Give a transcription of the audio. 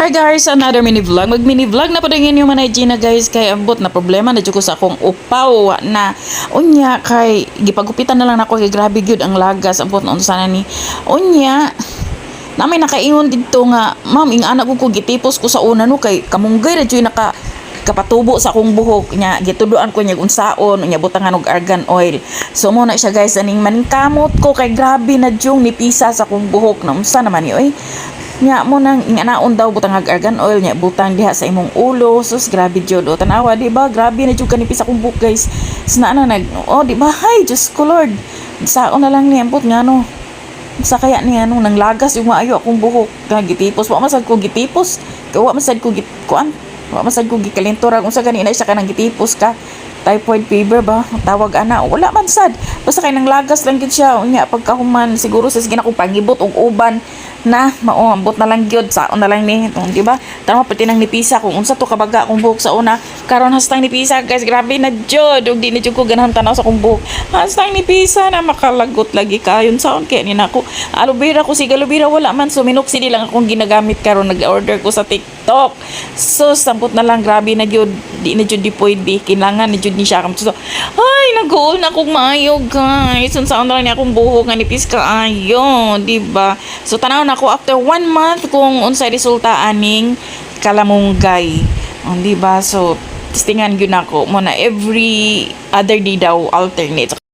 Hi guys, another mini vlog. Mag mini vlog na pa rin yung manay Gina guys kay ambot na problema na jud ko sa akong upaw na unya kay gipagupitan na lang nako kay grabe gyud ang lagas ambot na sana ni unya na may nakaingon dito nga ma'am ing anak ko gitipos ko sa una no kay kamunggay ra jud naka kapatubo sa akong buhok nya gituduan ko nya unsaon nya butangan og argan oil so mo na siya guys aning maningkamot ko kay grabe na jung nipisa sa akong buhok na unsa naman ni oy nya mo nang inganaon daw butang argan oil nya butang diha sa imong ulo sus grabe jud o tanawa di ba grabe na jud kanipis akong buhok guys sina na nag di ba hay just ko lord saon na lang ni ambot nga no sa kaya ni ano nang lagas yung maayo akong buhok kag gitipos wa masad ko gitipos wa masad ko kuan wa masad ko gikalintura unsa ganina siya kanang gitipos ka typhoid fever ba tawag ana wala man sad basta kay nang lagas lang gid siya unya pagkahuman siguro sa sige na kong pangibot og uban na maoambot na lang gyud saon na lang ni di ba tama pati nang nipisa kung unsa to kabaga akong buhok sa una karon hastang nipisa guys grabe na jud og di na jud ko ganahan tanaw sa akong buhok hastang nipisa na makalagot lagi kayon saon kay ni nako aloe vera ko siga aloe vera wala man so minoxidil lang akong ginagamit karon nag-order ko sa TikTok so sampot na lang grabe na jud di na jud di pwede kinlangan ni jud ni siya kam so ay nag-uol na kog maayo guys unsaon na lang ni akong buhok nga nipis kaayo di ba so tanaw na ako after 1 month kung unsay resulta aning kalamunggay di ba so testingan gyud nako mo na every other day daw alternate